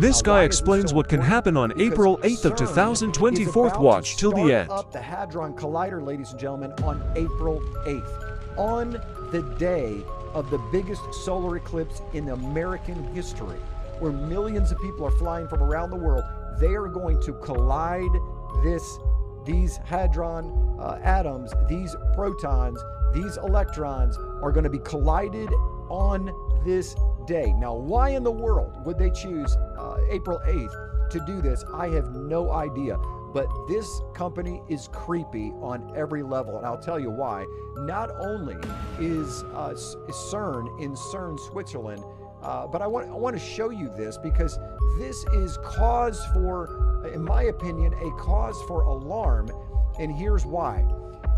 This guy explains what can happen on April 8th of 2024. Watch till the end. Up the Hadron Collider, ladies and gentlemen, on April 8th, on the day of the biggest solar eclipse in American history, where millions of people are flying from around the world. They are going to collide these hadron atoms, these protons, these electrons are going to be collided on this day. Now, why in the world would they choose April 8th to do this? I have no idea. But this company is creepy on every level, and I'll tell you why. Not only is CERN in CERN, Switzerland, but I want to show you this because this is cause for, in my opinion, a cause for alarm, and here's why.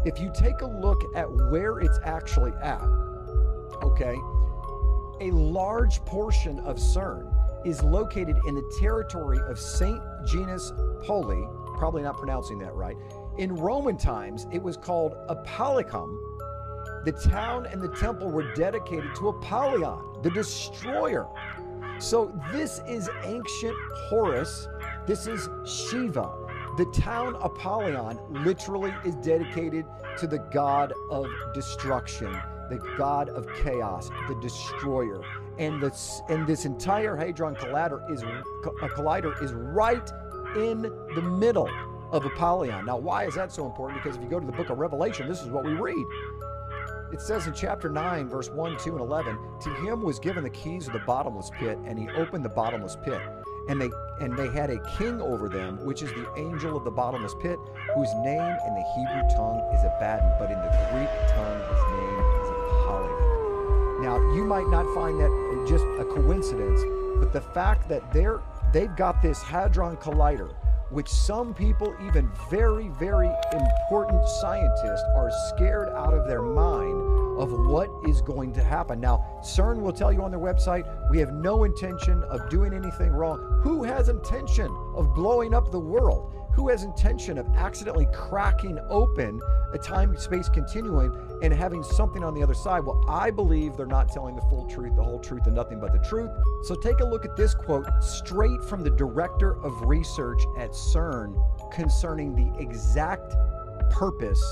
If you take a look at where it's actually at, okay, a large portion of CERN is located in the territory of St. Genus Poli, probably not pronouncing that right. In Roman times, it was called Apollicum. The town and the temple were dedicated to Apollyon, the destroyer. So this is ancient Horus. This is Shiva. The town Apollyon literally is dedicated to the god of destruction, the god of chaos, the destroyer. And this entire Hadron Collider is right in the middle of Apollyon. Now, why is that so important? Because if you go to the book of Revelation, this is what we read. It says in chapter 9, verse 1, 2, and 11, to him was given the keys of the bottomless pit, and he opened the bottomless pit. And they had a king over them, which is the angel of the bottomless pit, whose name in the Hebrew tongue is Abaddon, but in the Greek tongue his name is Apollyon. Now, you might not find that just a coincidence, but the fact that they've got this Hadron Collider, which some people, even very, very important scientists, are scared out of their mind of what is going to happen. Now, CERN will tell you on their website, we have no intention of doing anything wrong. Who has intention of blowing up the world? Who has intention of accidentally cracking open a time-space continuum and having something on the other side? Well, I believe they're not telling the full truth, the whole truth, and nothing but the truth. So take a look at this quote straight from the director of research at CERN concerning the exact purpose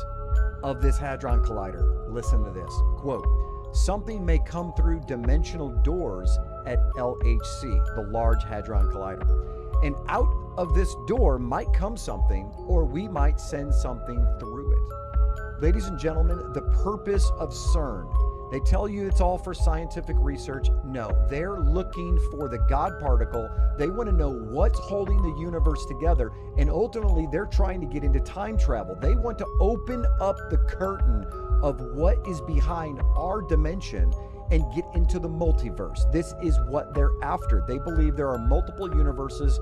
of this Hadron Collider. Listen to this, quote, something may come through dimensional doors at LHC, the Large Hadron Collider. And out of this door might come something, or we might send something through it. Ladies and gentlemen, the purpose of CERN, they tell you it's all for scientific research. No, they're looking for the God particle. They want to know what's holding the universe together, and ultimately they're trying to get into time travel. They want to open up the curtain of what is behind our dimension and get into the multiverse. This is what they're after. They believe there are multiple universes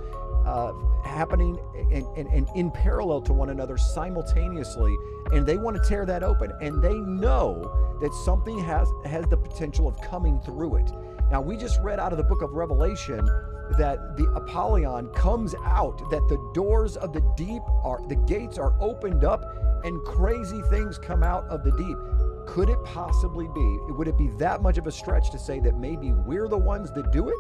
happening and in parallel to one another simultaneously, and they want to tear that open, and they know that something has the potential of coming through it. Now, we just read out of the book of Revelation that the Apollyon comes out, that the doors of the deep the gates are opened up and crazy things come out of the deep. Could it possibly be, would it be that much of a stretch to say that maybe we're the ones that do it?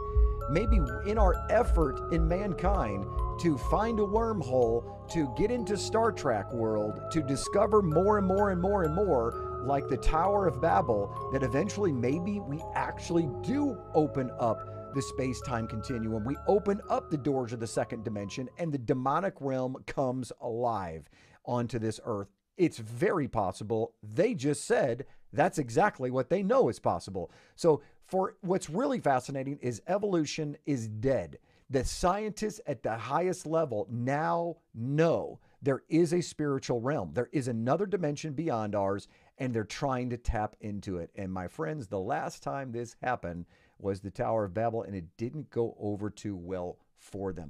Maybe in our effort in mankind to find a wormhole, to get into Star Trek world, to discover more and more and more and more, like the Tower of Babel, that eventually maybe we actually do open up the space-time continuum. We open up the doors of the second dimension, and the demonic realm comes alive onto this earth. It's very possible. They just said that's exactly what they know is possible. So for what's really fascinating is evolution is dead. The scientists at the highest level now know there is a spiritual realm. There is another dimension beyond ours, and they're trying to tap into it. And my friends, the last time this happened was the Tower of Babel, and it didn't go over too well for them.